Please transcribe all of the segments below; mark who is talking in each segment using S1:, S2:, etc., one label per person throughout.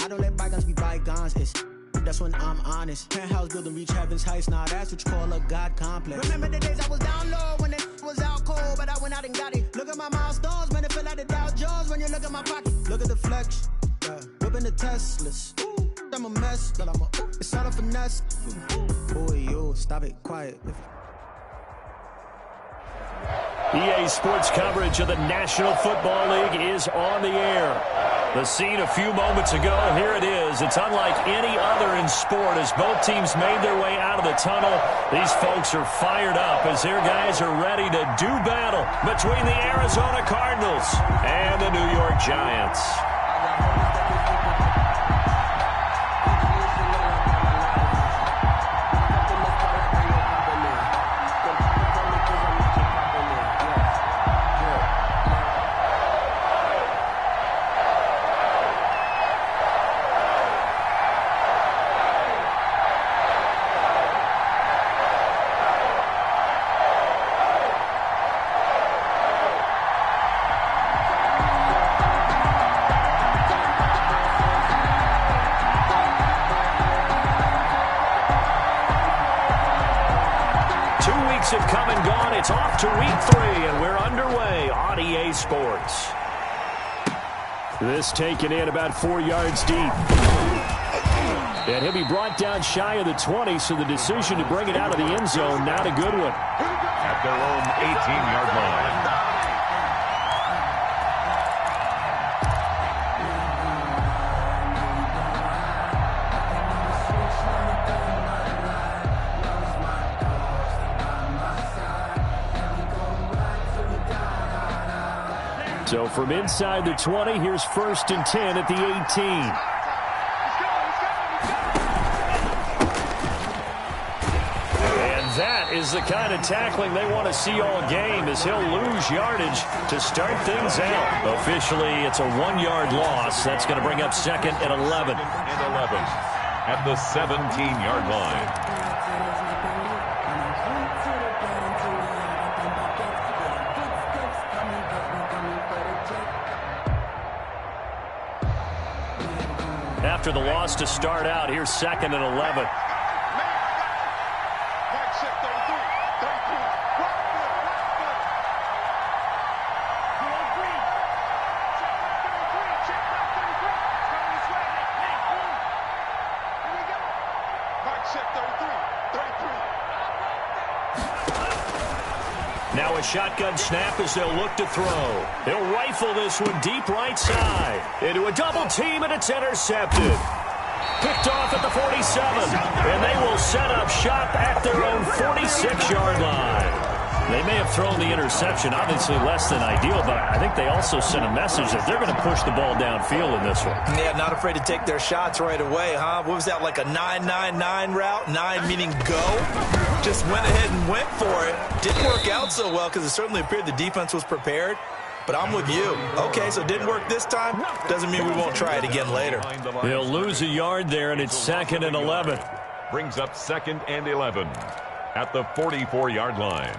S1: I don't let bygones be bygones. That's when I'm honest. Penthouse building, reach heaven's heights. Nah, that's what you call a God complex. Remember the days I was down low when it was out cold, but I went out and got it. Look at my milestones, man, it feel like the Dow Jones when you look at my pocket. Look at the flex, yeah. Whipping the Teslas. Ooh, I'm a mess, but it's all a finesse. Boy, yo, stop it, quiet.
S2: EA Sports coverage of the National Football League is on the air. The scene a few moments ago, here it is. It's unlike any other in sport as both teams made their way out of the tunnel. These folks are fired up as their guys are ready to do battle between the Arizona Cardinals and the New York Giants. Have come and gone. It's off to week 3, and we're underway on EA Sports. This taken in about 4 yards deep. And he'll be brought down shy of the 20, so the decision to bring it out of the end zone, not a good one.
S3: At their own 18-yard line.
S2: So from inside the 20, here's 1st and 10 at the 18. And that is the kind of tackling they want to see all game, as he'll lose yardage to start things out. Officially, it's a 1-yard loss. That's going to bring up 2nd and 11.
S3: At the 17-yard line.
S2: After the loss to start out, here's 2nd and 11. Now a shotgun snap as they'll look to throw. They'll rifle this one deep right side. Into a double team, and it's intercepted. Picked off at the 47. And they will set up shop at their own 46-yard line. They may have thrown the interception, obviously less than ideal, but I think they also sent a message that they're going to push the ball downfield in this one.
S4: Yeah, not afraid to take their shots right away, huh? What was that, like a 9-9-9 route? 9 meaning go? Just went ahead and went for it. Didn't work out so well because it certainly appeared the defense was prepared. But I'm with you. Okay, so it didn't work this time. Doesn't mean we won't try it again later.
S2: They'll lose a yard there, and it's 2nd and 11.
S3: Brings up 2nd and 11 at the 44-yard line.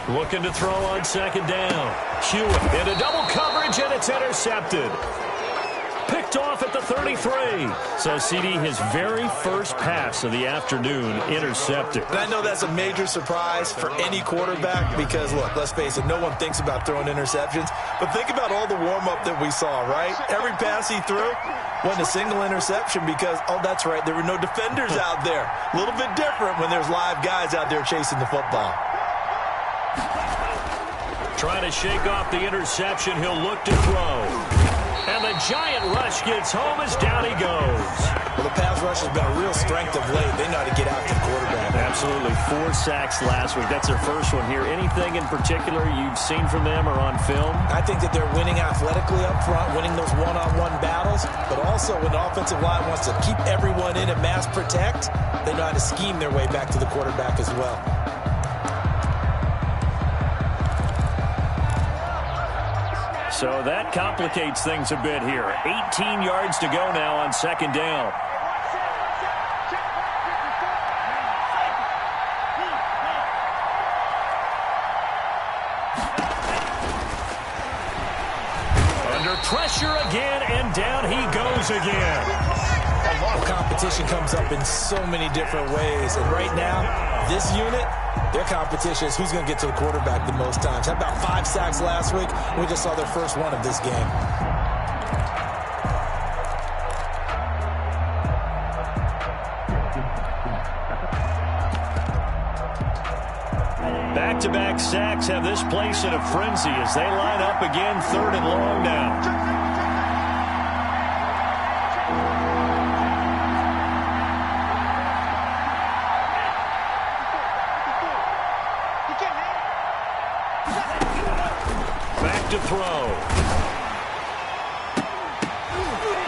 S2: Looking to throw on 2nd down. Hewitt into double coverage, and it's intercepted. Picked off at the 33. So, CD, his very first pass of the afternoon intercepted.
S4: And I know that's a major surprise for any quarterback because, look, let's face it, no one thinks about throwing interceptions. But think about all the warm-up that we saw, right? Every pass he threw wasn't a single interception because, oh, that's right, there were no defenders out there. A little bit different when there's live guys out there chasing the football.
S2: Trying to shake off the interception. He'll look to throw. And the giant rush gets home as down he goes.
S4: Well, the pass rush has been a real strength of late. They know how to get out to the quarterback.
S2: Absolutely. 4 sacks last week. That's their first one here. Anything in particular you've seen from them or on film?
S4: I think that they're winning athletically up front, winning those one-on-one battles. But also when the offensive line wants to keep everyone in and mass protect, they know how to scheme their way back to the quarterback as well.
S2: So that complicates things a bit here. 18 yards to go now on 2nd down. pressure again, and down he goes again.
S4: Well, competition comes up in so many different ways, and right now, this unit, their competition is who's going to get to the quarterback the most times. Had about 5 sacks last week. We just saw their first one of this game.
S2: Back-to-back sacks have this place in a frenzy as they line up again, 3rd and long now. To throw.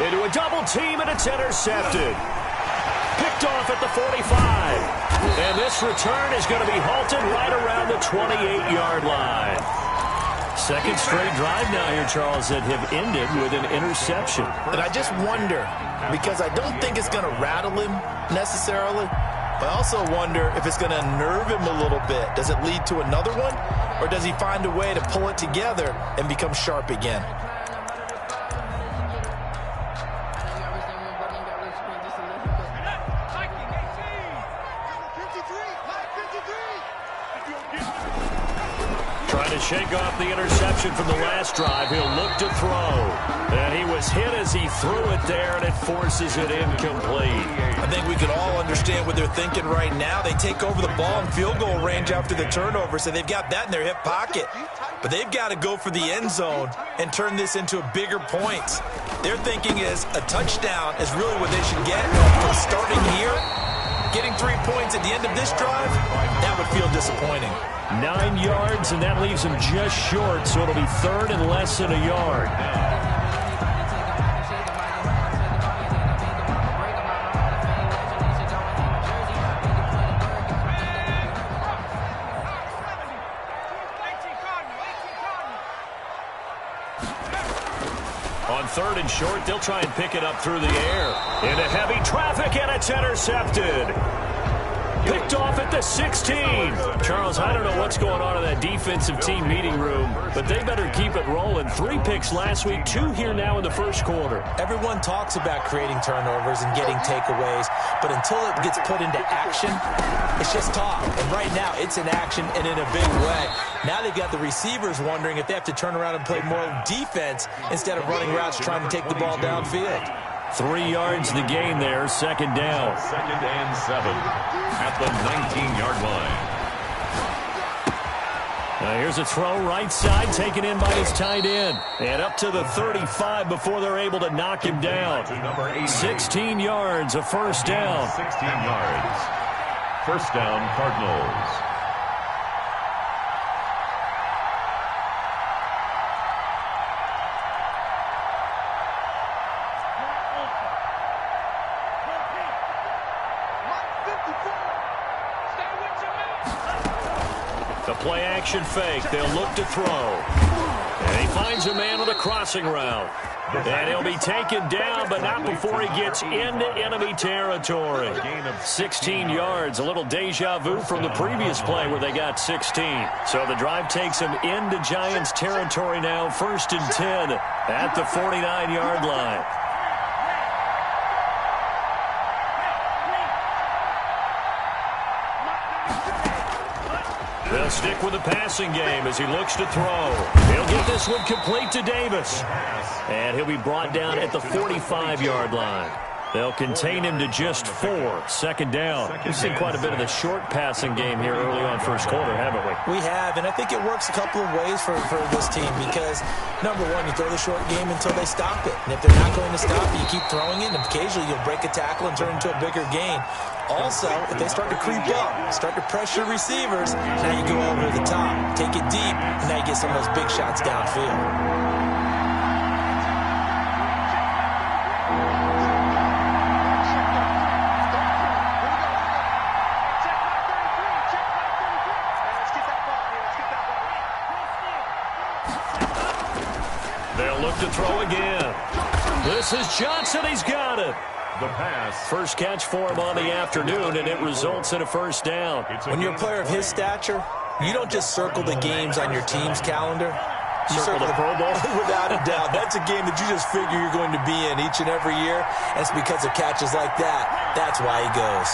S2: Into a double team, and it's intercepted. Picked off at the 45. And this return is going to be halted right around the 28-yard line. Second straight drive now here, Charles, that have ended with an interception.
S4: And I just wonder, because I don't think it's going to rattle him necessarily, but I also wonder if it's going to unnerve him a little bit. Does it lead to another one? Or does he find a way to pull it together and become sharp again?
S2: Trying to shake off the interception from the last drive. He'll look to throw. And he was hit as he threw it there, and it forces it incomplete.
S4: I think we can all understand what they're thinking right now. They take over the ball in field goal range after the turnover, so they've got that in their hip pocket. But they've got to go for the end zone and turn this into a bigger points. Their thinking is a touchdown is really what they should get. From starting here, getting 3 points at the end of this drive, that would feel disappointing.
S2: 9 yards, and that leaves them just short, so it'll be 3rd and less than a yard. On 3rd and short, they'll try and pick it up through the air. Into heavy traffic, and it's intercepted. Picked off at the 16. Charles, I don't know what's going on in that defensive team meeting room, but they better keep it rolling. 3 picks last week, 2 here now in the first quarter.
S4: Everyone talks about creating turnovers and getting takeaways, but until it gets put into action, it's just talk. And right now, it's in action and in a big way. Now they've got the receivers wondering if they have to turn around and play more defense instead of running routes trying to take the ball downfield.
S2: 3 yards the gain there, 2nd down.
S3: 2nd and 7 at the 19-yard line.
S2: Now here's a throw right side, taken in by his tight end. And up to the 35 before they're able to knock him down. 16 yards, a first down.
S3: 16 yards. First down, Cardinals.
S2: The play-action fake. They'll look to throw. And he finds a man with a crossing route. And he'll be taken down, but not before he gets into enemy territory. 16 yards, a little deja vu from the previous play where they got 16. So the drive takes him into Giants territory now, 1st and 10 at the 49-yard line. They'll stick with the passing game as he looks to throw. He'll get this one complete to Davis. And he'll be brought down at the 45-yard line. They'll contain him to just 4. 2nd down. We've seen quite a bit of the short passing game here early on first quarter, haven't we?
S4: We have, and I think it works a couple of ways for this team because, number one, you throw the short game until they stop it. And if they're not going to stop it, you keep throwing it, and occasionally you'll break a tackle and turn it into a bigger gain. Also, if they start to creep up, start to pressure receivers, now you go over the top, take it deep, and now you get some of those big shots downfield.
S2: They'll look to throw again. This is Johnson. He's got it.
S3: The pass.
S2: First catch for him on the afternoon, and it results in a first down.
S4: When you're a player of his stature, you don't just circle the games on your team's calendar.
S2: Circle the Pro Bowl?
S4: Without a doubt. That's a game that you just figure you're going to be in each and every year. And it's because of catches like that. That's why he goes.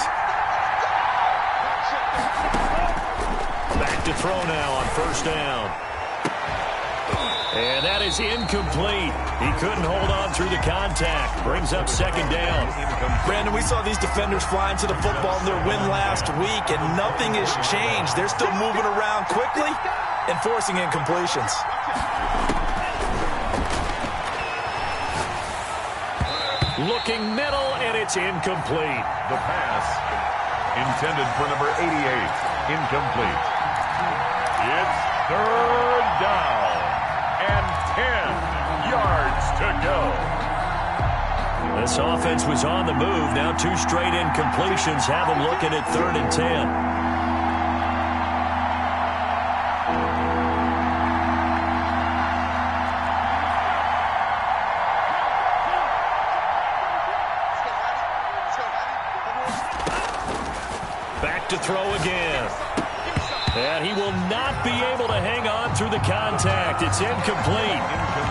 S2: Back to throw now on first down. And that is incomplete. He couldn't hold on through the contact. Brings up second down.
S4: Brandon, we saw these defenders flying to the football in their win last week, and nothing has changed. They're still moving around quickly and forcing incompletions.
S2: Looking middle, and it's incomplete.
S3: The pass intended for number 88. Incomplete. It's third down and 10 yards to go.
S2: This offense was on the move. Now 2 straight incompletions have them looking at 3rd and 10. Back to throw again. And he will not be able to hang on through the contact. It's incomplete.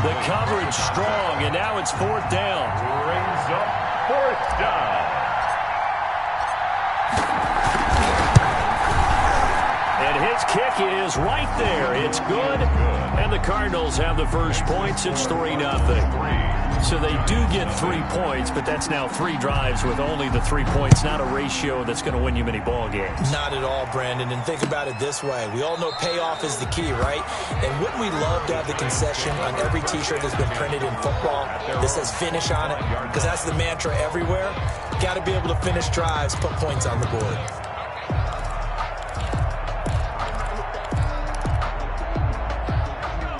S2: The coverage strong, and now it's 4th down.
S3: Brings up 4th down.
S2: And his kick is right there. It's good. And the Cardinals have the first points. It's 3-0. So they do get 3 points, but that's now 3 drives with only the 3 points, not a ratio that's going to win you many ball games.
S4: Not at all, Brandon. And think about it this way. We all know payoff is the key, right? And wouldn't we love to have the concession on every T-shirt that's been printed in football that says finish on it? Because that's the mantra everywhere. Got to be able to finish drives, put points on the board.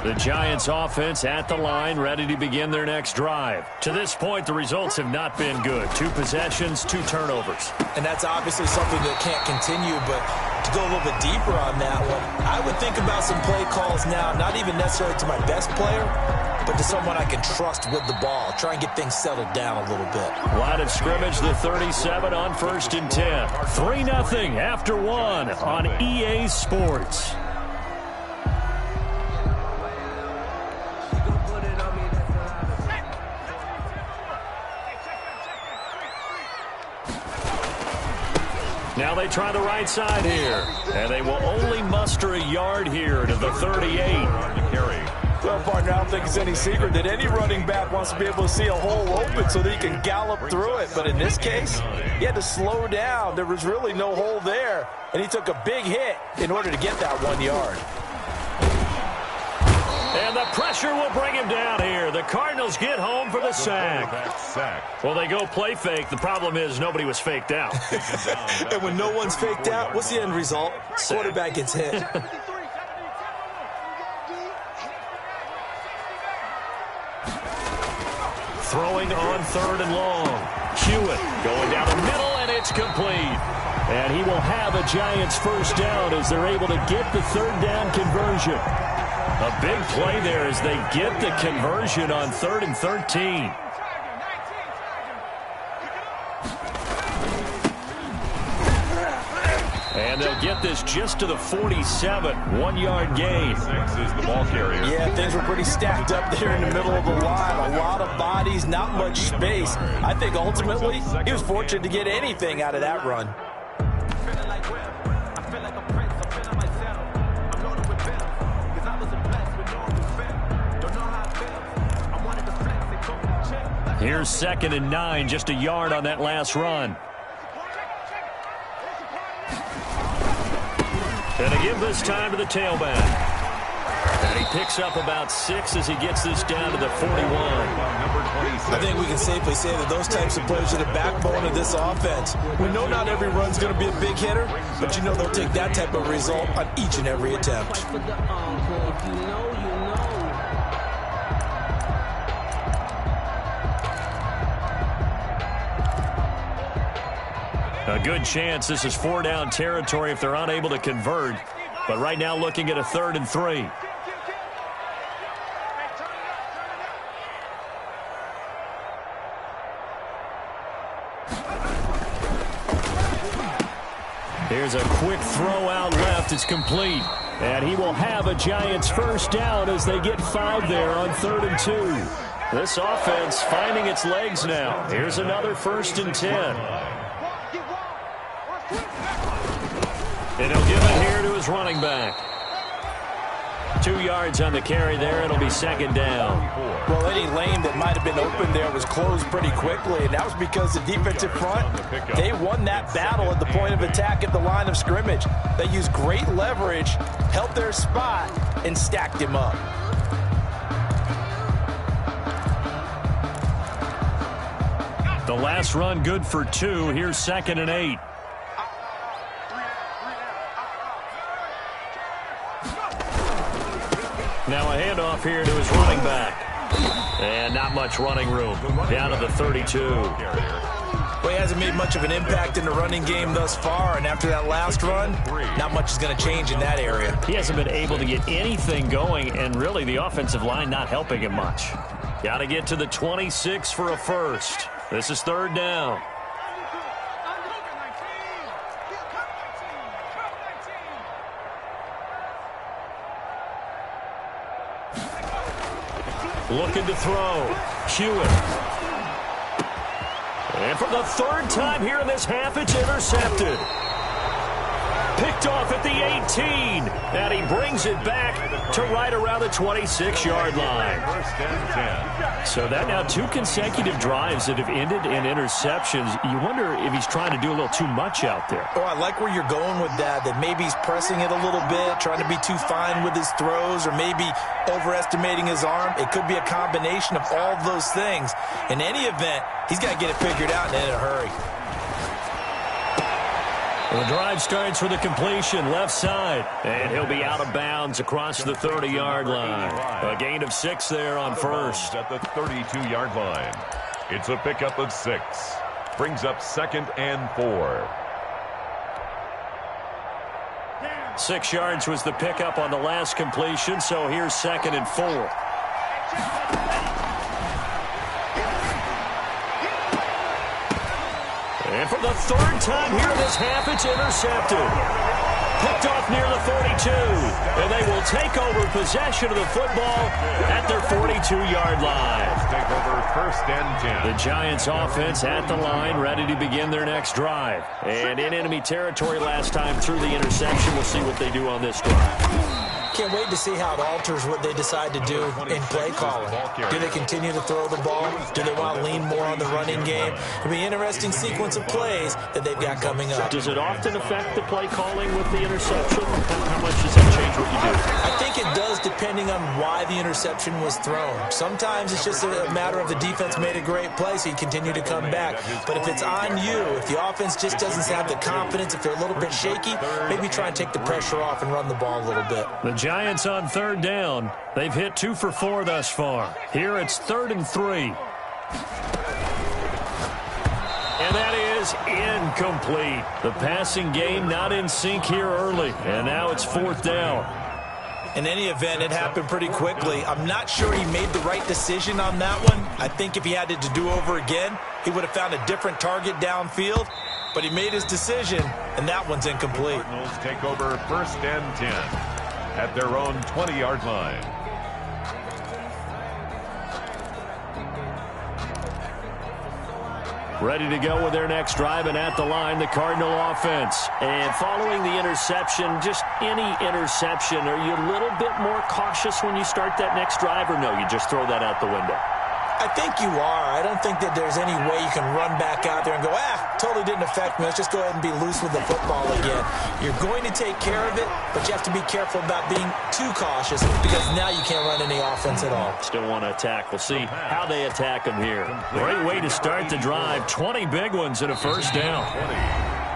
S2: The Giants offense at the line, ready to begin their next drive. To this point, the results have not been good. 2 possessions, 2 turnovers.
S4: And that's obviously something that can't continue, but to go a little bit deeper on that one, I would think about some play calls now, not even necessarily to my best player, but to someone I can trust with the ball. Try and get things settled down a little bit.
S2: Line of scrimmage, the 37 on 1st and 10. 3-0 after 1 on EA Sports. Now they try the right side here. And they will only muster a yard here to the 38.
S4: Well, partner, I don't think it's any secret that any running back wants to be able to see a hole open so that he can gallop through it. But in this case, he had to slow down. There was really no hole there. And he took a big hit in order to get that 1 yard.
S2: And the pressure will bring him down here. The Cardinals get home for the sack. Well, they go play fake. The problem is nobody was faked out.
S4: And when no one's faked out, what's the end result? Quarterback gets hit.
S2: Throwing on 3rd and long. Hewitt going down the middle, and it's complete. And he will have a Giants first down as they're able to get the 3rd down conversion. A big play there as they get the conversion on 3rd and 13. And they'll get this just to the 47. 1 yard gain.
S3: 6 is the ball carrier.
S4: Yeah, things were pretty stacked up there in the middle of the line. A lot of bodies, not much space. I think ultimately he was fortunate to get anything out of that run.
S2: Here's 2nd and 9, just a yard on that last run. And they give this time to the tailback. And he picks up about 6 as he gets this down to the 41.
S4: I think we can safely say that those types of players are the backbone of this offense. We know not every run's going to be a big hitter, but you know they'll take that type of result on each and every attempt.
S2: A good chance this is 4 down territory if they're unable to convert. But right now looking at a 3rd and 3. Here's a quick throw out left. It's complete. And he will have a Giants first down as they get 5 there on 3rd and 2. This offense finding its legs now. Here's another 1st and 10. And he'll give it here to his running back. 2 yards on the carry there. It'll be 2nd down.
S4: Well, any lane that might have been open there was closed pretty quickly, and that was because the defensive front, they won that battle at the point of attack at the line of scrimmage. They used great leverage, held their spot, and stacked him up.
S2: The last run good for 2. Here's 2nd and 8. Now a handoff here to his running back. And not much running room. Down to the 32.
S4: Well, he hasn't made much of an impact in the running game thus far, and after that last run, not much is going to change in that area.
S2: He hasn't been able to get anything going, and really the offensive line not helping him much. Got to get to the 26 for a first. This is 3rd down. Looking to throw. Hewitt. And for the 3rd time here in this half, it's intercepted. Picked off at the 18. And he brings it back to right around the 26-yard line. So that now 2 consecutive drives that have ended in interceptions. You wonder if he's trying to do a little too much out there.
S4: Oh, I like where you're going with that maybe he's pressing it a little bit, trying to be too fine with his throws, or maybe overestimating his arm. It could be a combination of all those things. In any event, he's got to get it figured out and in a hurry.
S2: The drive starts with a completion left side, and he'll be out of bounds across the 30-yard line. A gain of 6 there on first.
S3: At the 32-yard line. It's a pickup of 6. Brings up 2nd and 4.
S2: 6 yards was the pickup on the last completion, so here's 2nd and 4. And for the 3rd time here in this half, it's intercepted. Picked off near the 42. And they will take over possession of the football at their 42-yard line.
S3: Take over 1st and 10.
S2: The Giants offense at the line, ready to begin their next drive. And in enemy territory last time through the interception. We'll see what they do on this drive.
S4: Can't wait to see how it alters what they decide to do in play calling. Do they continue to throw the ball? Do they want to lean more on the running game? It'll be an interesting sequence of plays that they've got coming up.
S2: Does it often affect the play calling with the interception? How much does that change what you do?
S4: I think it does, depending on why the interception was thrown. Sometimes it's just a matter of the defense made a great play, so you continue to come back. But if it's on you, if the offense just doesn't have the confidence, if they're a little bit shaky, maybe try and take the pressure off and run the ball a little bit.
S2: The Giants on 3rd down. They've hit 2 for 4 thus far. Here it's 3rd and 3. And that is incomplete. The passing game not in sync here early. And now it's 4th down.
S4: In any event, it happened pretty quickly. I'm not sure he made the right decision on that one. I think if he had it to do over again, he would have found a different target downfield. But he made his decision, and that one's incomplete.
S3: Cardinals take over 1st and 10. At their own 20-yard line.
S2: Ready to go with their next drive, and at the line, the Cardinal offense. And following the interception, just any interception, are you a little bit more cautious when you start that next drive, or no, you just throw that out the window?
S4: I think you are. I don't think that there's any way you can run back out there and go, totally didn't affect me. Let's just go ahead and be loose with the football again. You're going to take care of it, but you have to be careful about being too cautious because now you can't run any offense at all.
S2: Still want to attack. We'll see how they attack them here. Great way to start the drive. 20 big ones and a first down.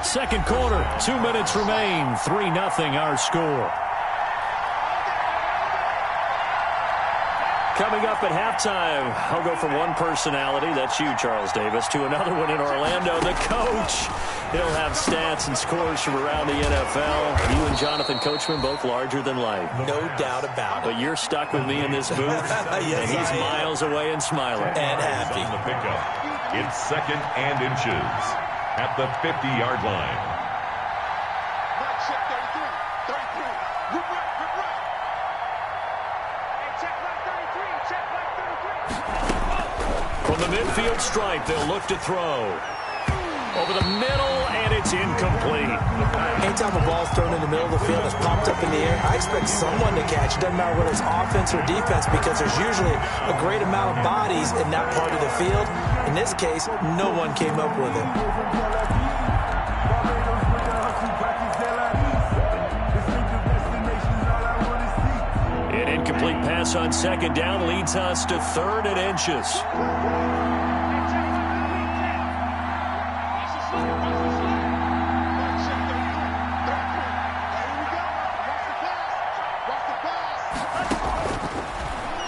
S2: 2nd quarter, 2 minutes remain. 3-0 our score. Coming up at halftime, I'll go from one personality, that's you, Charles Davis, to another one in Orlando, the coach. He'll have stats and scores from around the NFL. You and Jonathan Coachman, both larger than life.
S4: No doubt about it.
S2: But you're stuck with me in this booth,
S4: yes,
S2: and he's miles away and smiling.
S4: And happy.
S3: On the pickup, it's 2nd and inches at the 50-yard line.
S2: From the midfield stripe, they'll look to throw. Over the middle, and it's incomplete.
S4: Anytime a ball's thrown in the middle of the field, it's popped up in the air, I expect someone to catch. It doesn't matter whether it's offense or defense, because there's usually a great amount of bodies in that part of the field. In this case, no one came up with it.
S2: An incomplete pass on second down leads us to 3rd and inches.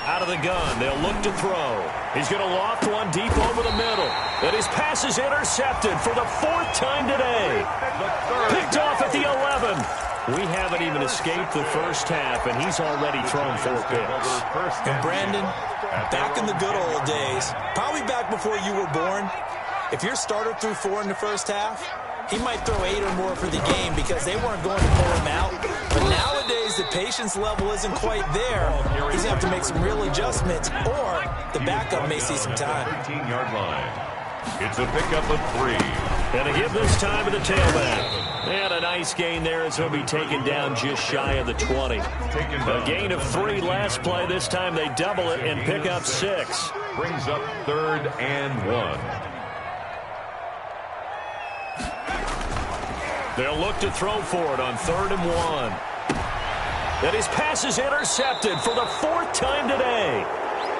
S2: Out of the gun, they'll look to throw. He's going to loft one deep over the middle. And his pass is intercepted for the 4th time today. Picked off at the 11. We haven't even escaped the first half, and he's already thrown 4 picks.
S4: And Brandon, back in the good old days, probably back before you were born, if your starter threw 4 in the first half, he might throw 8 or more for the game because they weren't going to pull him out. But nowadays, the patience level isn't quite there. He's going to have to make some real adjustments, or the backup may see some time.
S3: 13-yard line. It's a pickup of 3.
S2: And to give this time to the tailback. And a nice gain there as he'll be taken down just shy of the 20. A gain of 3 last play. This time they double it and pick up 6.
S3: Brings up 3rd and 1.
S2: They'll look to throw for it on 3rd and 1. And his pass is intercepted for the 4th time today.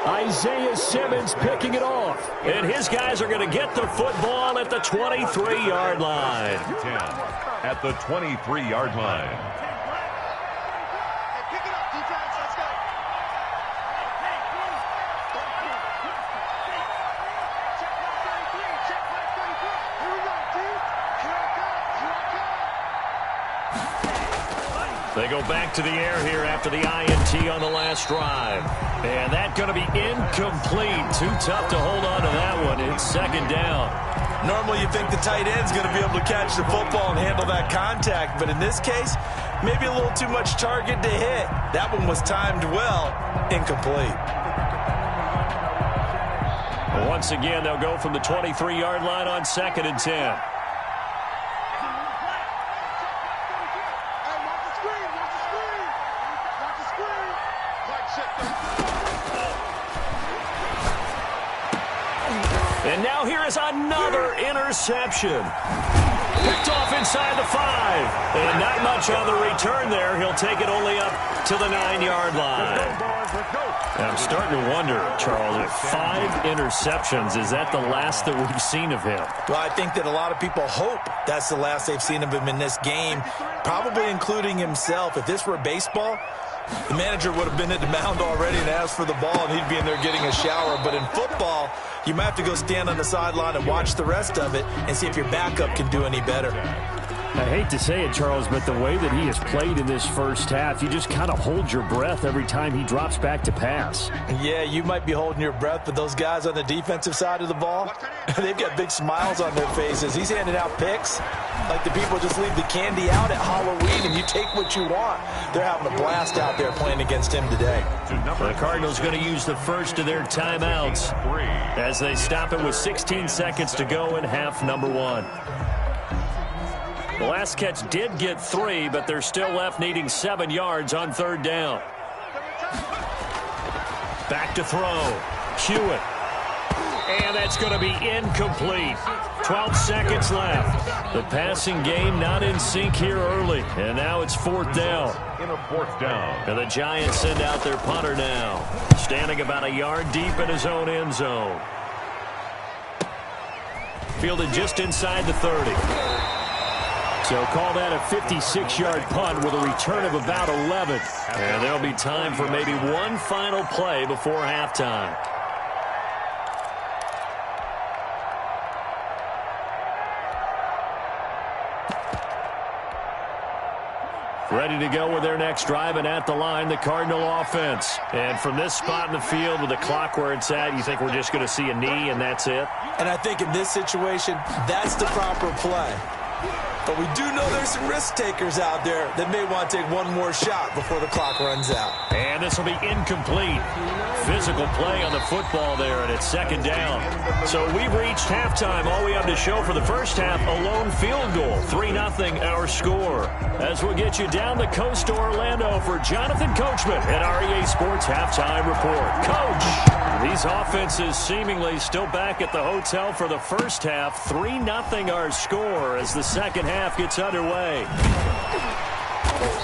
S2: Isaiah Simmons picking it off. And his guys are going to get the football at the 23-yard line.
S3: 10 at the 23-yard line.
S2: They go back to the air here after the INT on the last drive. And that's going to be incomplete. Too tough to hold on to that one. It's 2nd down.
S4: Normally you think the tight end's going to be able to catch the football and handle that contact. But in this case, maybe a little too much target to hit. That one was timed well. Incomplete.
S2: Once again, they'll go from the 23-yard line on 2nd and 10. And now here is another interception. Picked off inside the 5. And not much on the return there. He'll take it only up to the 9-yard line. I'm starting to wonder, Charles, if 5 interceptions, is that the last that we've seen of him?
S4: Well, I think that a lot of people hope that's the last they've seen of him in this game, probably including himself. If this were baseball, the manager would have been at the mound already and asked for the ball, and he'd be in there getting a shower. But in football, you might have to go stand on the sideline and watch the rest of it and see if your backup can do any better.
S2: I hate to say it, Charles, but the way that he has played in this first half, you just kind of hold your breath every time he drops back to pass.
S4: Yeah, you might be holding your breath, but those guys on the defensive side of the ball, they've got big smiles on their faces. He's handing out picks like the people just leave the candy out at Halloween and you take what you want. They're having a blast out there playing against him today.
S2: The Cardinals going to use the first of their timeouts as they stop it with 16 seconds to go in half number 1. The last catch did get 3, but they're still left needing 7 yards on 3rd down. Back to throw. Hewitt. And that's going to be incomplete. 12 seconds left. The passing game not in sync here early. And now it's 4th down.
S3: In a 4th down.
S2: And the Giants send out their punter now. Standing about a yard deep in his own end zone. Fielded just inside the 30. So call that a 56-yard punt with a return of about 11. And there'll be time for maybe one final play before halftime. Ready to go with their next drive, and at the line, the Cardinal offense. And from this spot in the field with the clock where it's at, you think we're just going to see a knee and that's it?
S4: And I think in this situation, that's the proper play. But we do know there's some risk takers out there that may want to take one more shot before the clock runs out.
S2: And this will be incomplete. Physical play on the football there, and it's second down. So we've reached halftime. All we have to show for the first half, a lone field goal. 3-0 our score. As we'll get you down the coast to Orlando for Jonathan Coachman at our EA Sports Halftime Report. Coach, these offenses seemingly still back at the hotel for the first half. 3-0 our score as the second half gets underway.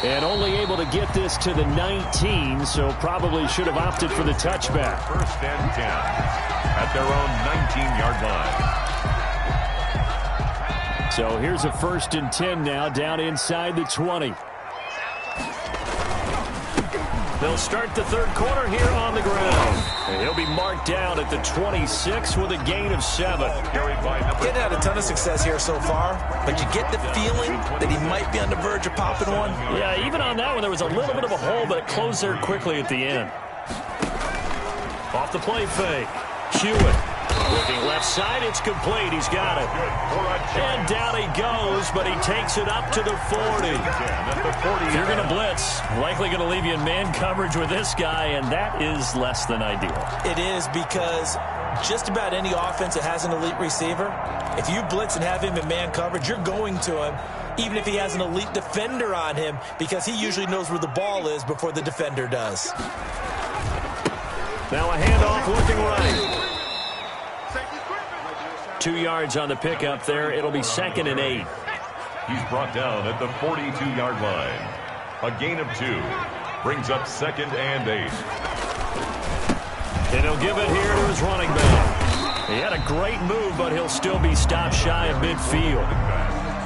S2: And only able to get this to the 19, so probably should have opted for the touchback.
S3: First and 10 at their own 19-yard line.
S2: So here's a 1st and 10 now, down inside the 20. They'll start the third quarter here on the ground. And he'll be marked down at the 26 with a gain of 7.
S4: He's had a ton of success here so far, but you get the feeling that he might be on the verge of popping one.
S2: Yeah, even on that one, there was a little bit of a hole, but it closed there quickly at the end. Off the play fake. Hewitt. Looking left side, it's complete. He's got it. And down he goes, but he takes it up to the 40. If you're going to blitz, likely going to leave you in man coverage with this guy, and that is less than ideal.
S4: It is, because just about any offense that has an elite receiver, if you blitz and have him in man coverage, you're going to him, even if he has an elite defender on him, because he usually knows where the ball is before the defender does.
S2: Now a handoff looking right. 2 yards on the pickup there. It'll be 2nd and 8.
S3: He's brought down at the 42-yard line. A gain of 2 brings up 2nd and 8.
S2: And he'll give it here to his running back. He had a great move, but he'll still be stopped shy of midfield.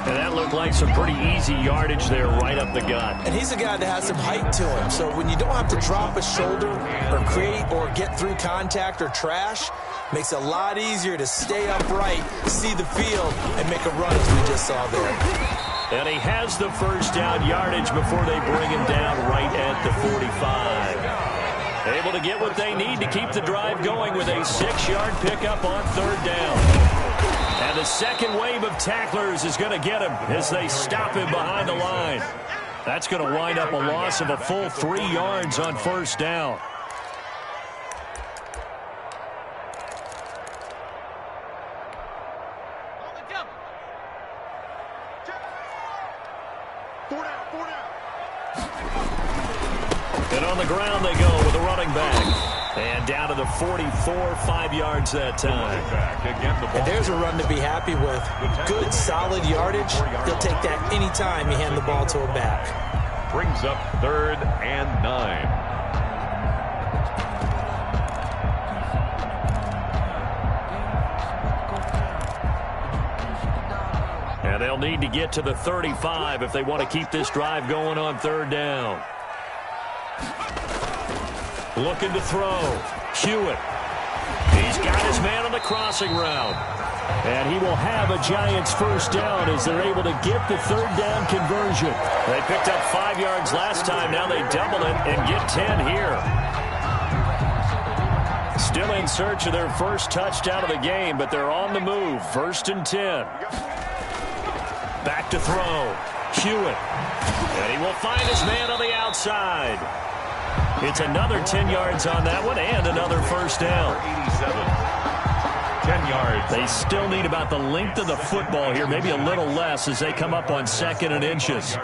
S2: And that looked like some pretty easy yardage there right up the gut.
S4: And he's a guy that has some height to him. So when you don't have to drop a shoulder or create or get through contact or trash, makes it a lot easier to stay upright, see the field, and make a run as we just saw there.
S2: And he has the first down yardage before they bring him down right at the 45. Able to get what they need to keep the drive going with a 6-yard pickup on 3rd down. And the second wave of tacklers is going to get him as they stop him behind the line. That's going to wind up a loss of a full 3 yards on 1st down. And on the ground they go with a running back. And down to the 44, 5 yards that time.
S4: And there's a run to be happy with. Good, solid yardage. He'll take that anytime you hand the ball to a back.
S3: Brings up 3rd and 9.
S2: And they'll need to get to the 35 if they want to keep this drive going on 3rd down. Looking to throw. Hewitt. He's got his man on the crossing route. And he will have a Giants first down as they're able to get the 3rd down conversion. They picked up 5 yards last time. Now they double it and get 10 here. Still in search of their first touchdown of the game, but they're on the move. 1st and 10. Back to throw. Hewitt. And he will find his man on the outside. It's another 10 yards on that one and another first down.
S3: 87. 10 yards.
S2: They still need about the length of the football here, maybe a little less as they come up on 2nd and inches.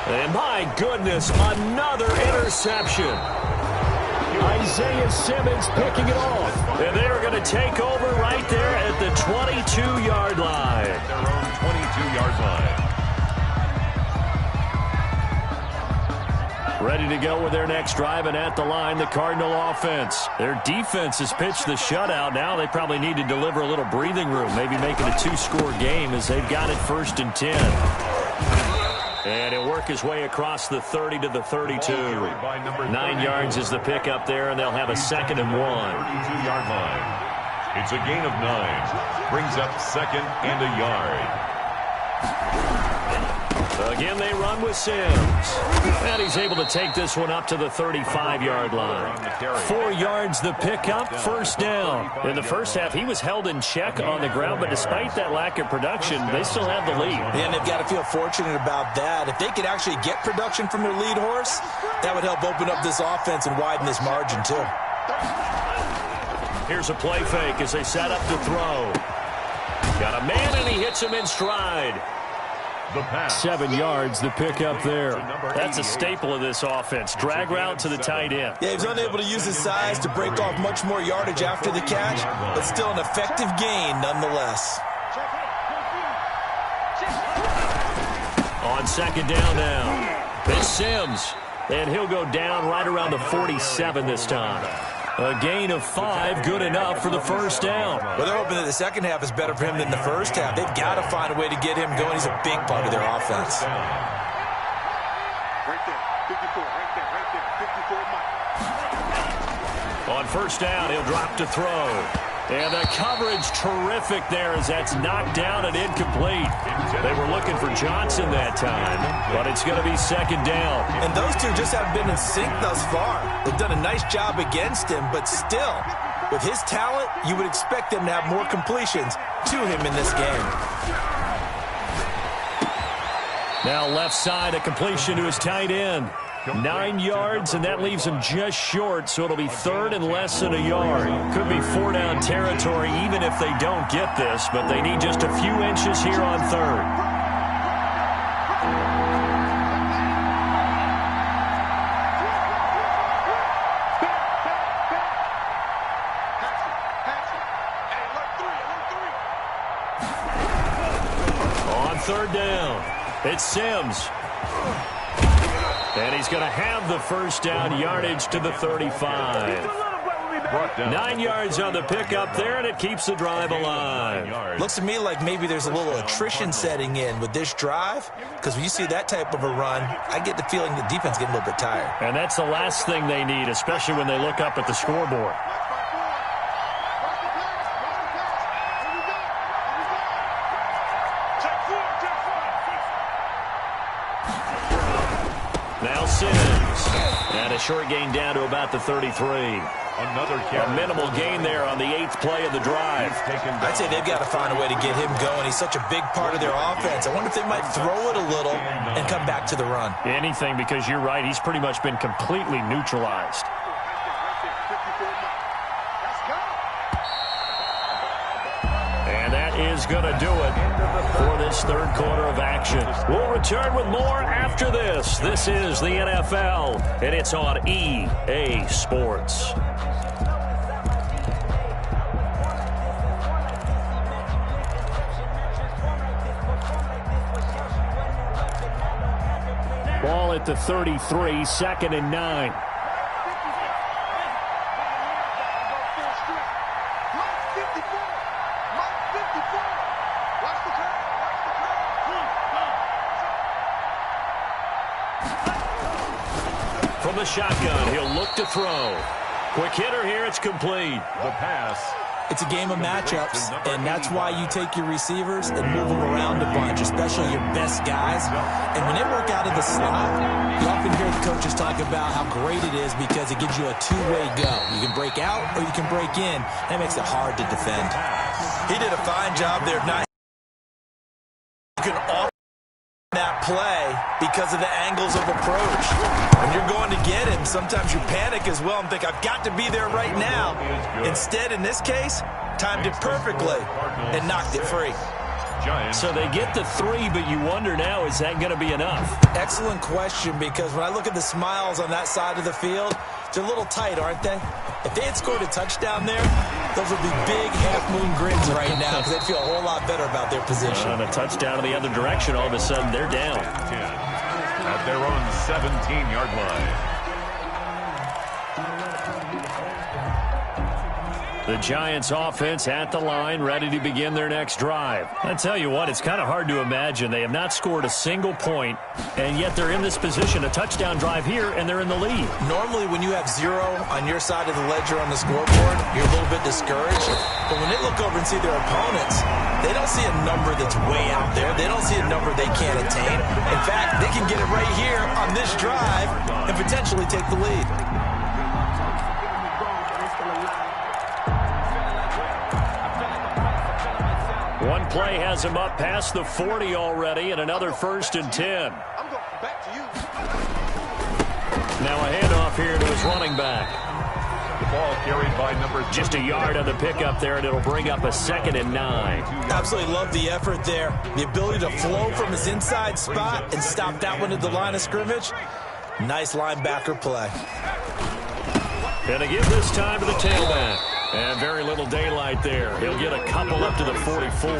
S2: And my goodness, another interception. Isaiah Simmons picking it off. And they're going to take over right there at the 22-yard line.
S3: Their own 22-yard line.
S2: Ready to go with their next drive, and at the line, the Cardinal offense. Their defense has pitched the shutout. Now they probably need to deliver a little breathing room, maybe make it a 2-score game as they've got it 1st and 10. And he'll work his way across the 30 to the 32. 9 yards is the pickup there, and they'll have a 2nd and 1.
S3: 32-yard line. It's a gain of 9. Brings up 2nd and a yard.
S2: Again, they run with Sims. And he's able to take this one up to the 35-yard line. 4 yards the pickup, first down. In the first half, he was held in check on the ground, but despite that lack of production, they still have the lead.
S4: And they've got to feel fortunate about that. If they could actually get production from their lead horse, that would help open up this offense and widen this margin, too.
S2: Here's a play fake as they set up to throw. Got a man, and he hits him in stride. 7 yards, the pickup there. That's a staple of this offense. Drag route to the tight end.
S4: Yeah, he was unable to use his size to break off much more yardage after the catch, but still an effective gain nonetheless.
S2: On second down now, it's Sims, and he'll go down right around the 47 this time. A gain of 5, good enough for the first down.
S4: Well, they're hoping that the second half is better for him than the first half. They've got to find a way to get him going. He's a big part of their offense.
S5: Right there, 54, right there, 54.
S2: On first down, he'll drop to throw. And the coverage terrific there as that's knocked down and incomplete. They were looking for Johnson that time, but it's going to be second down.
S4: And those two just haven't been in sync thus far. They've done a nice job against him, but still, with his talent, you would expect them to have more completions to him in this game.
S2: Now left side, a completion to his tight end. 9 yards, and that leaves him just short, so it'll be third and less than a yard. Could be 4-down territory even if they don't get this, but they need just a few inches here on third. On third down, it's Sims. And he's going to have the first down, yardage to the 35. 9 yards on the pickup there, and it keeps the drive alive.
S4: Looks to me like maybe there's a little attrition setting in with this drive, because when you see that type of a run, I get the feeling the defense getting a little bit tired.
S2: And that's the last thing they need, especially when they look up at the scoreboard. Now Sims. And a short gain down to about the 33. A minimal gain there on the 8th play of the drive.
S4: I'd say they've got to find a way to get him going. He's such a big part of their offense. I wonder if they might throw it a little and come back to the run.
S2: Anything, because you're right. He's pretty much been completely neutralized. And that is going to do it for this third quarter of action. We'll return with more after this. This is the NFL, and it's on EA Sports. Ball at the 33, 2nd and 9. From the shotgun, he'll look to throw. Quick hitter here, it's complete.
S3: The pass.
S4: It's a game of matchups, and that's why you take your receivers and move them around a bunch, especially your best guys. And when they work out of the slot, you often hear the coaches talk about how great it is because it gives you a two-way go. You can break out or you can break in. That makes it hard to defend. He did a fine job there. You can offer that play because of the angles of approach. When you're going to get him, sometimes you panic as well and think, I've got to be there right now. Instead, in this case, timed it perfectly and knocked it free.
S2: So they get the 3, but you wonder now, is that going to be enough?
S4: Excellent question, because when I look at the smiles on that side of the field, they're a little tight, aren't they? If they had scored a touchdown there, those would be big half-moon grins right now because they'd feel a whole lot better about their position.
S2: On a touchdown in the other direction, all of a sudden they're down.
S3: At their own 17-yard line.
S2: The Giants offense at the line, ready to begin their next drive. I tell you what, it's kind of hard to imagine. They have not scored a single point, and yet they're in this position, a touchdown drive here, and they're in the lead.
S4: Normally, when you have 0 on your side of the ledger on the scoreboard, you're a little bit discouraged. But when they look over and see their opponents, they don't see a number that's way out there. They don't see a number they can't attain. In fact, they can get it right here on this drive and potentially take the lead.
S2: One play has him up past the 40 already, and another 1st and 10.
S5: I'm going back to you.
S2: Now a handoff here to his running back.
S3: The ball carried by number 30.
S2: Just a yard on the pickup there, and it'll bring up a 2nd and 9.
S4: Absolutely love the effort there. The ability to flow from his inside spot and stop that one at the line of scrimmage. Nice linebacker play.
S2: And to give this time to the tailback. And very little daylight there. He'll get a couple up to the 44.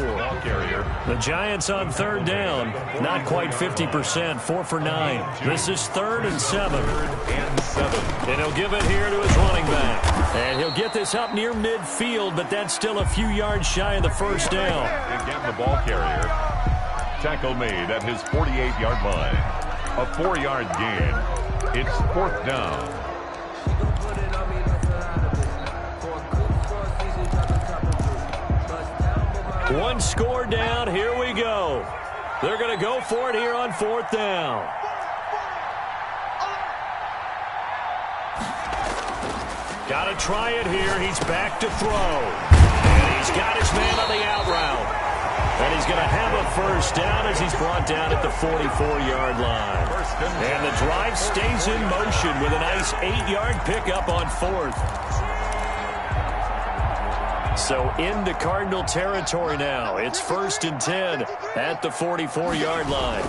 S2: The Giants on 3rd down. Not quite 50%. 4 for 9. This is 3rd and 7. And he'll give it here to his running back. And he'll get this up near midfield, but that's still a few yards shy of the 1st down.
S3: Again, the ball carrier. Tackle made at his 48-yard line. A 4-yard gain. It's 4th down.
S2: One score down. Here we go. They're going to go for it here on 4th down. Got to try it here. He's back to throw. And he's got his man on the out route. And he's going to have a 1st down as he's brought down at the 44-yard line. And the drive stays in motion with a nice 8-yard pickup on 4th. So into Cardinal territory now. It's 1st and 10 at the 44-yard line.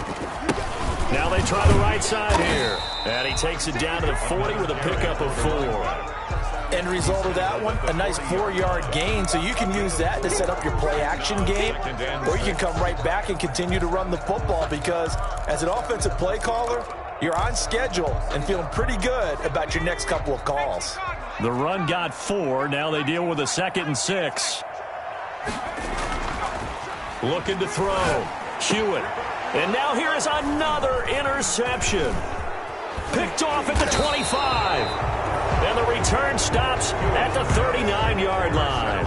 S2: Now they try the right side here. And he takes it down to the 40 with a pickup of 4.
S4: End result of that one, a nice 4-yard gain. So you can use that to set up your play-action game, or you can come right back and continue to run the football because as an offensive play caller, you're on schedule and feeling pretty good about your next couple of calls.
S2: The run got 4. Now they deal with a 2nd and 6. Looking to throw. Hewitt. And now here is another interception. Picked off at the 25. And the return stops at the 39-yard line.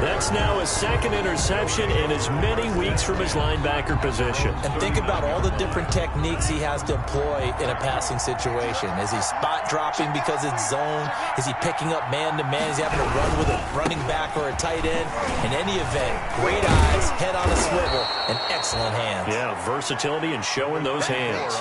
S2: That's now his 2nd interception in as many weeks from his linebacker position.
S4: And think about all the different techniques he has to employ in a passing situation. Is he spot dropping because it's zone? Is he picking up man-to-man? Is he having to run with a running back or a tight end? In any event, great eyes, head on a swivel, and excellent hands.
S2: Yeah, versatility and showing those hands.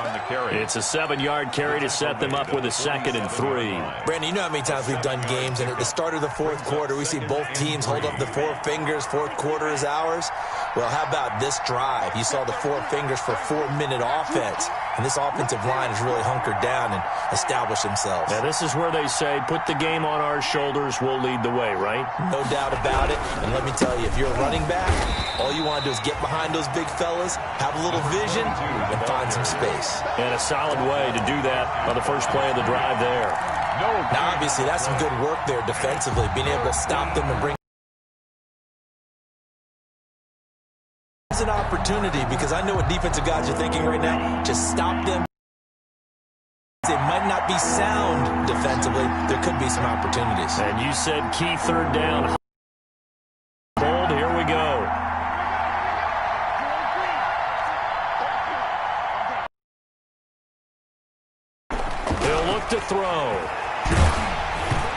S2: It's a 7-yard carry to set them up with a 2nd and 3.
S4: Brandon, you know how many times we've done games, and at the start of the 4th quarter, we see both teams hold up the 4 fingers, 4th quarter is ours. Well, how about this drive? You saw the 4 fingers for 4-minute offense, and this offensive line has really hunkered down and established themselves.
S2: Now, this is where they say, put the game on our shoulders, we'll lead the way, right?
S4: No doubt about it, and let me tell you, if you're a running back, all you want to do is get behind those big fellas, have a little vision, and find some space.
S2: And a solid way to do that on the first play of the drive there.
S4: Now, obviously, that's some good work there defensively, being able to stop them and bring an opportunity, because I know what defensive guys are thinking right now. Just stop them. It might not be sound defensively. There could be some opportunities.
S2: And you said key 3rd down. Bold, here we go. They'll look to throw.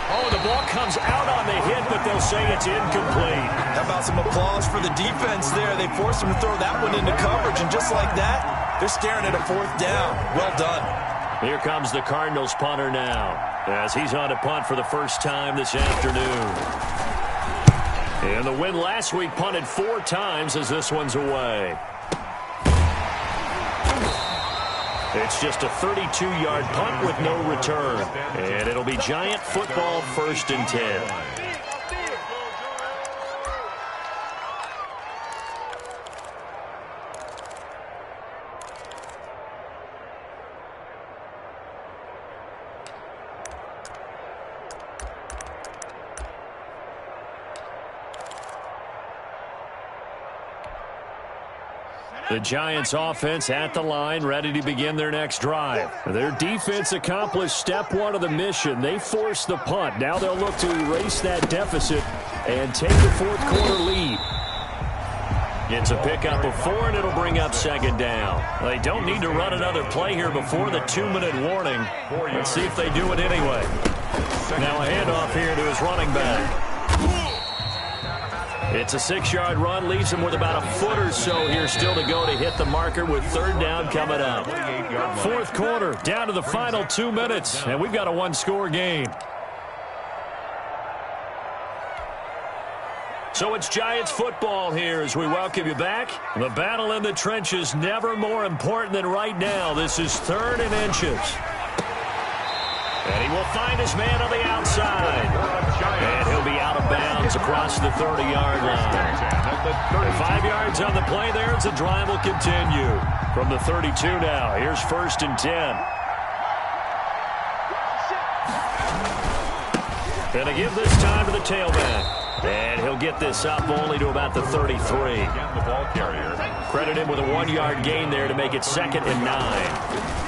S2: Oh, the ball comes out on the hit, but they'll say it's incomplete.
S4: How about some applause for the defense there? They forced him to throw that one into coverage, and just like that, they're staring at a 4th down. Well done.
S2: Here comes the Cardinals punter now, as he's on to punt for the first time this afternoon. And the win last week punted 4 times as this one's away. It's just a 32-yard punt with no return. And it'll be Giant football 1st and 10. The Giants offense at the line, ready to begin their next drive. Their defense accomplished step one of the mission. They forced the punt. Now they'll look to erase that deficit and take the fourth quarter lead. It's a pickup of 4, and it'll bring up second down. They don't need to run another play here before the 2-minute warning. Let's see if they do it anyway. Now a handoff here to his running back. It's a 6-yard run, leaves him with about a foot or so here still to go to hit the marker with third down coming up. Fourth quarter, down to the final 2 minutes, and we've got a one-score game. So it's Giants football here as we welcome you back. The battle in the trenches never more important than right now. This is 3rd and inches. And he will find his man on the outside. And he'll be out of bounds across the 30-yard line. 5 yards on the play there as the drive will continue. From the 32 now, here's 1st and 10. And to give this time to the tailback. And he'll get this up only to about the 33. Credit him with a 1-yard gain there to make it 2nd and 9.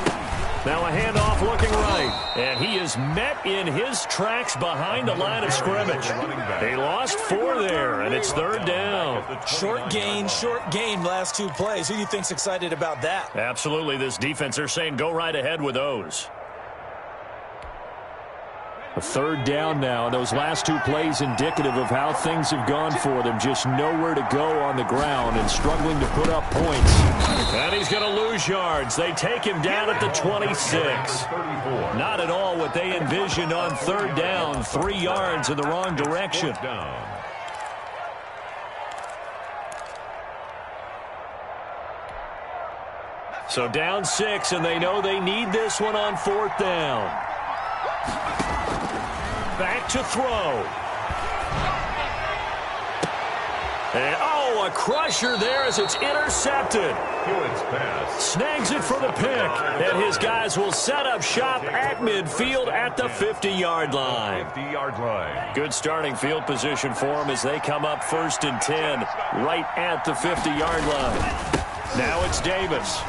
S2: Now a handoff looking right. And he is met in his tracks behind the line of scrimmage. They lost 4 there, and it's 3rd down.
S4: Short gain last 2 plays. Who do you think's excited about that?
S2: Absolutely. This defense, they're saying go right ahead with those. A 3rd down now, and those last 2 plays indicative of how things have gone for them. Just nowhere to go on the ground and struggling to put up points. And he's going to lose yards. They take him down at the 26. Not at all what they envisioned on 3rd down. 3 yards in the wrong direction. So down 6, and they know they need this one on 4th down. Back to throw. And, a crusher there as it's intercepted. Snags it for the pick. And his guys will set up shop at midfield at the 50-yard line. Good starting field position for them as they come up 1st and 10 right at the 50-yard line. Now it's Davis.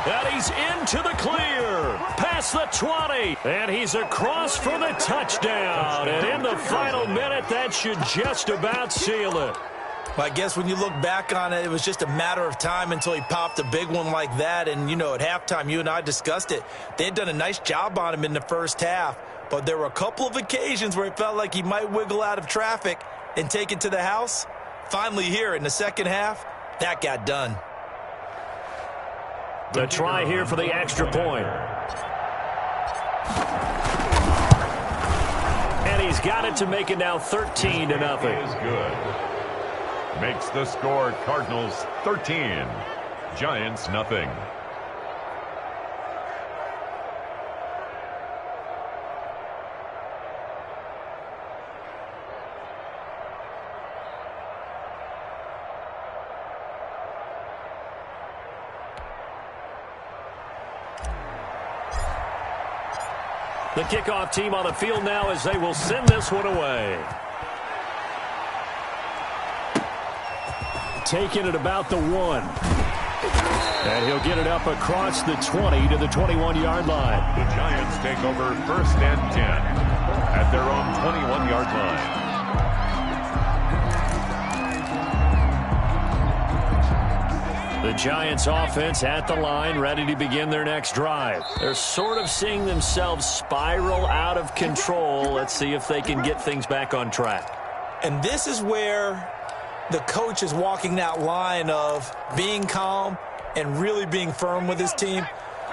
S2: And he's into the clear. Past the 20. And he's across for the touchdown. And in the final minute, that should just about seal it.
S4: Well, I guess when you look back on it, it was just a matter of time until he popped a big one like that. And, at halftime, you and I discussed it. They had done a nice job on him in the first half. But there were a couple of occasions where it felt like he might wiggle out of traffic and take it to the house. Finally here in the second half, that got done.
S2: The try here for the extra point. And he's got it to make it now 13-0.
S3: Is good. Makes the score Cardinals 13, Giants nothing.
S2: The kickoff team on the field now as they will send this one away. Taking it about the 1. And he'll get it up across the 20 to the 21-yard line.
S3: The Giants take over 1st and 10 at their own 21-yard line.
S2: The Giants offense at the line, ready to begin their next drive. They're sort of seeing themselves spiral out of control. Let's see if they can get things back on track.
S4: And this is where the coach is walking that line of being calm and really being firm with his team.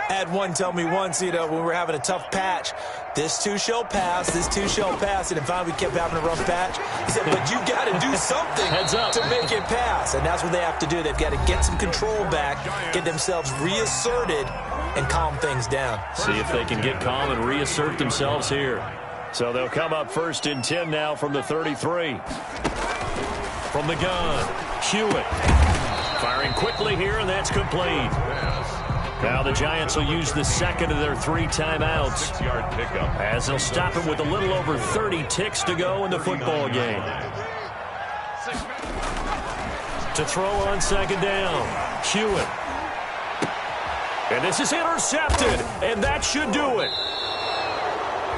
S4: I had one tell me once, when we were having a tough patch, this too shall pass, this too shall pass. And finally we kept having a rough patch. He said, but you got to do something to make it pass. And that's what they have to do. They've got to get some control back, get themselves reasserted, and calm things down.
S2: See if they can get calm and reassert themselves here. So they'll come up 1st and 10 now from the 33. From the gun, Hewitt. Firing quickly here, and that's complete. Now the Giants will use the second of their 3 timeouts.
S3: 6-yard pickup.
S2: As they'll stop him with a little over 30 ticks to go in the football game. To throw on second down. Hewitt. And this is intercepted, and that should do it.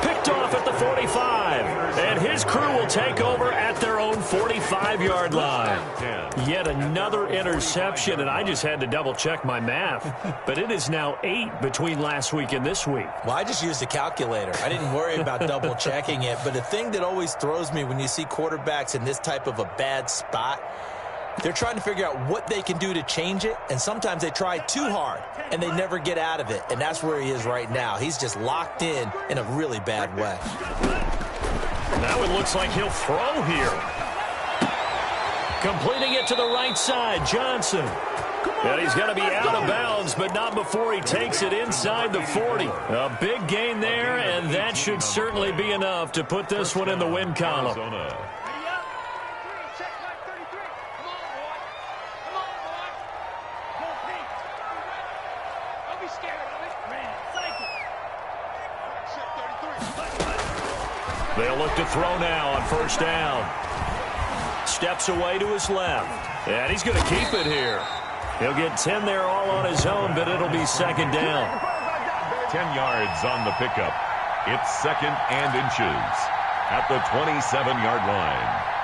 S2: Picked off at the 45, and his crew will take over at their own 45-yard line. Yet another interception, and I just had to double-check my math. But it is now 8 between last week and this week.
S4: Well, I just used a calculator. I didn't worry about double-checking it. But the thing that always throws me when you see quarterbacks in this type of a bad spot, they're trying to figure out what they can do to change it, and sometimes they try too hard, and they never get out of it, and that's where he is right now. He's just locked in a really bad way.
S2: Now it looks like he'll throw here. Completing it to the right side, Johnson. And he's going to be out of bounds, but not before he takes it inside the 40. A big gain there, and that should certainly be enough to put this one in the win column. They'll look to throw now on first down. Steps away to his left. And he's going to keep it here. He'll get 10 there all on his own, but it'll be second down.
S3: 10 yards on the pickup. It's second and inches at the 27-yard line.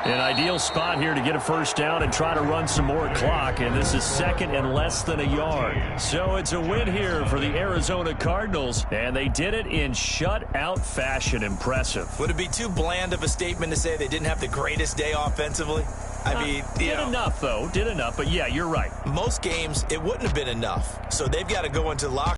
S2: An ideal spot here to get a first down and try to run some more clock, and this is second and less than a yard. So it's a win here for the Arizona Cardinals, and they did it in shutout fashion. Impressive.
S4: Would it be too bland of a statement to say they didn't have the greatest day offensively? I mean,
S2: did enough, though. Did enough, but yeah, you're right.
S4: Most games, it wouldn't have been enough. So they've got to go into the locker